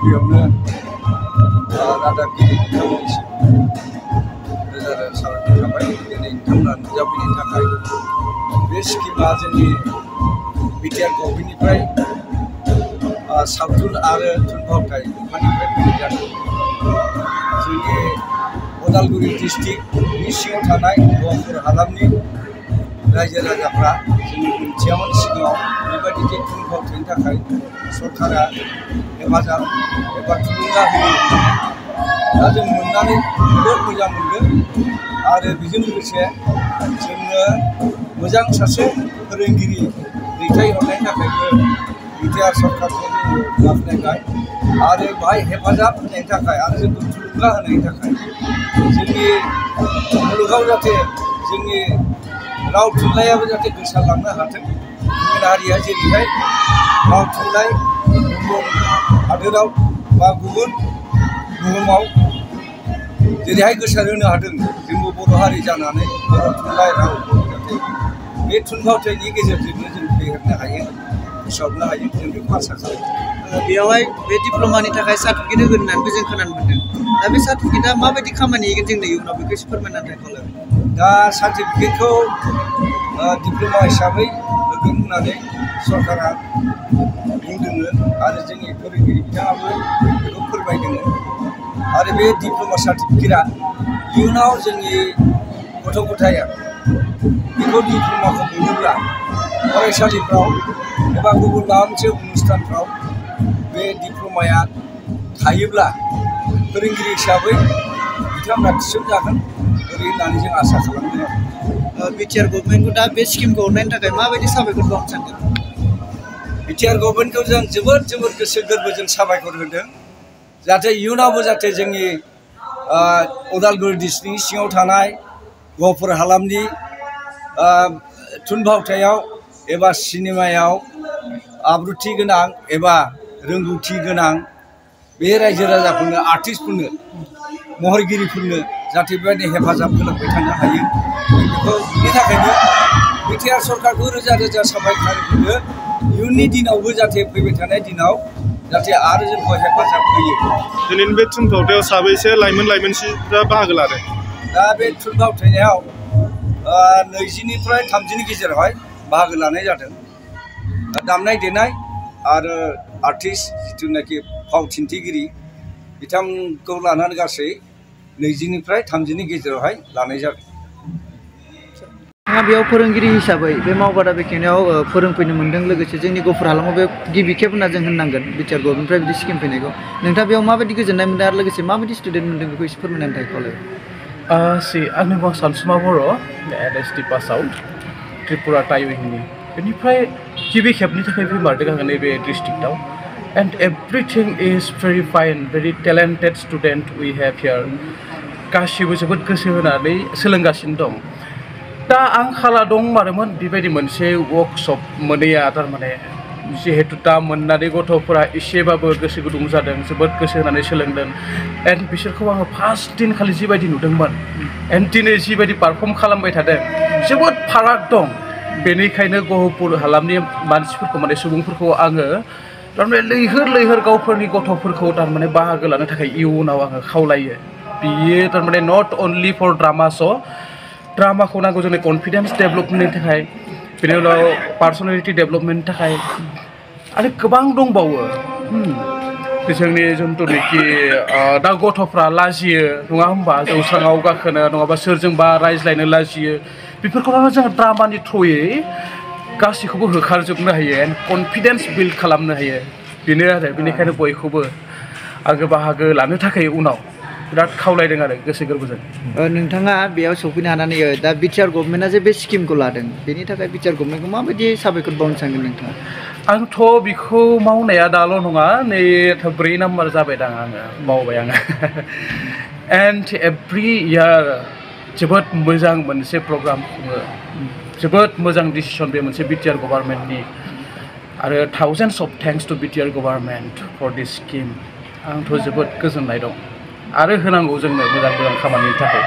गिबियावनो रादाबगिरि बिथांमोननिसिम रोजा रोजा साबायखर थाबाय दिनै नोंथांमोना नुजाफैनायनि थाखाय बे स्किमा जोंनि बिटिआर गभर्नमेन्टनिफ्राय सावथुन आरो थुनफावथाय बिफाननिफ्राय फैनाय जादों जोंनि उदालगुरि डिस्ट्रिक्टनि सिङाव थानाय गहपुर हालामनि रायजो राजाफ्रा जोंनि मिथियामोन सिगाङाव बेबायदि जे थुनफावथायनि थाखाय सरकारा हेफाजाब एबा थुलुंगा होयो दा जों मोननानै जोबोद मोजां मोनदों आरो बेजों लोगोसे जोंनो मोजां सासे फोरोंगिरि दैथायहरनायनि थाखायबो बिटिआर सरकारखौ जोङो बाख्नायबाय आरो बाहाय हेफाजाब होनायनि थाखाय आरो जोंखौ थुलुंगा होनायनि थाखाय जोंनि मुलुगाव जाहाथे जोंनि राव थुनलाइयाबो जाहाथे गोसारलांनो हाथों गुबुन हारिया जेरैहाय राव थुनलाइ गुबुन हादोराव बा गुबुन बुहुमाव जेरैहाय गोसारहोनो हादों जोंबो बर' हारि जानानै बर' थुनलाइ रावखौ जाहाथे बे थुनफावथायनि गेजेरजोंनो जों फेहेरनो हायो फोसावनो हायो जों बेखौ आसा खालामो बेयावहाय बे डिप्ल'मानि थाखाय सार्टिफिकेट होगोन होननानैबो जों खोनानो मोन्दों दा बे सार्टिफिकेटआ माबायदि खामानि होगोन जोंनो इयुनाव बेखौ एसे फोरमायनानै खावलायबाय दा सार्टिफिकेटखौ डिप्ल'मा हिसाबै होगोन होननानै सरकारा बुंदोंमोन आरो जोंनि फोरोंगिरि बिथाङाबो बेखौ फोरमायदोंमोन आरो बे डिप्ल'मा सार्टिफिकेटआ इयुनाव जोंनि गथ' गथाया बेखौ डिप्ल'माखौ मोनोब्ला फरायसालिफ्राव एबा गुबुन माबा मोनसे अनुस्थानफ्राव बे डिप्ल'माया थायोब्ला फोरोंगिरि हिसाबै बिथांमोना थिसनजागोन ओरै होननानै जों आसा खालामदों बिटिआर गभर्नमेन्टखौ दा बे स्किमखौ हरनायनि थाखाय माबायदि साबायखर बावनो सानदों बिटिआर गभर्नमेन्टखौ जों जोबोद गोसो गोरबोजों साबायखर होदों जाहाथे इयुनावबो जाहाथे जोंनि उदालगुरि डिस्ट्रिक्टनि सिङाव थानाय गहपुर हालामनि थुनफावथायाव एबा सिनेमायाव आब्रुथि गोनां एबा रोंगौथि गोनां बे रायजो राजाफोरनो आर्टिस्टफोरनो महरगिरिफोरनो जाहाथे बेबायदि हेफाजाब होलांबाय थानो हायो बेखौ बिनि थाखायनो बिटिआर सरकारखौ रोजा रोजा साबायखर होयो इयुननि दिनावबो जाहाथे फैबाय थानाय दिनाव जाहाथे आरो जोंखौ हेफाजाब होयो दिनैनि बे थुनफावथायाव साबैसे लाइमोनसिफ्रा बाहागो लादों दा बे थुनफावथायाव 20निफ्राय 30नि गेजेरावहाय बाहागो लानाय जादों दामनाय देनाय आरो आर्टिस्ट जिथुनाखि फावथिन्थिगिरि बिथांखौ लानानै गासै 20निफ्राय 30नि गेजेरावहाय लानाय जादों नोंथाङा बेयाव फोरोंगिरि हिसाबै बे मावबादा बेखेवनायाव फोरोंफैनो मोन्दों लोगोसे जोंनि गहपुर हालामाव बे गिबि खेब होनना जों होननांगोन बिटिआर गभर्नमेन्टनिफ्राय बिदि स्किम फैनायखौ नोंथाङा बेयाव माबायदि गोजोननाय मोन्दों आरो लोगोसे माबायदि स्टुडेन्ट मोन्दों बेखौ एसे फोरमायनानै थाखाय खावलायबाय आंनि मुङा सानसुमा बर' LSD पास आउट त्रिपुरा टाइविंनि बेनिफ्राय गिबि खेबनि थाखाय फैमारदों आङो नैबे डिस्ट्रिक्टआव and everything is very fine very talented student we have here गासिबो जोबोद गोसो होनानै सोलोंगासिनो दं दा आं खाला दं मारोमोन बेबायदि मोनसे वर्कशप मोनैया थारमाने जिहेतु दा मोननानै गथ'फोरा एसेबाबो गोसो गुदुं जादों जोबोद गोसो होनानै सोलोंदों एन्ड बिसोरखौ आङो फार्स्ट दिनखालि जिबायदि नुदोंमोन एन्ड दिनै जिबायदि पारफर्म खालामबाय थादों जोबोद फाराग दं बेनिखायनो गहपुर हालामनि मानसिफोरखौ माने सुबुंफोरखौ आङो थारमाने लैहोर गावफोरनि गथ'फोरखौ थारमाने बाहागो लानो थाखाय इयुनाव आङो खावलायो बियो थारमाने नट अनलि फर ड्रामा श' ड्रामाखौ नांगौ जोंनि कनफिडेन्स डेभेलपमेन्टनि थाखाय बेनि उनाव पार्सनेलिटि डेभेलपमेन्टनि थाखाय आरो गोबां दंबावो जोंनि जिथुनाखि दा गथ'फ्रा लाजियो नङा होमबा जौस्राङाव गाखोनो नङाबा सोरजोंबा रायज्लायनो लाजियो बेफोरखौनो जों ड्रामानि थ्रुयै गासैखौबो होखारजोबनो हायो एन्ड कनफिडेन्स बिल्ड खालामनो हायो बेनो आरो बेनिखायनो बयखौबो आङो बाहागो लानो थाखाय उनाव बिराद खावलायदों आरो गोसो गोरबोजों नोंथाङा बेयाव सफैनो हानानै दा बिटिआर गभर्नमेन्टआ जे बे स्किमखौ लादों बेनि थाखाय बिटिआर गभर्नमेन्टखौ माबायदि साबायखर बावनो सानगोन नोंथाङा आंथ' बेखौ मावनाया दाल' नङा नै 4 नाम्बार जाबायदां आङो मावबाय आङो एन्ड एभ्रि इयार जोबोद मोजां मोनसे प्रग्राम खुङो जोबोद मोजां डिसिसन बे मोनसे बिटिआर गभर्नमेन्टनि आरो thousands of thanks to BTR government for this scheme आंथ' जोबोद गोजोननाय दं आरो होनांगौ जोंनो मोजां खामानिनि थाखाय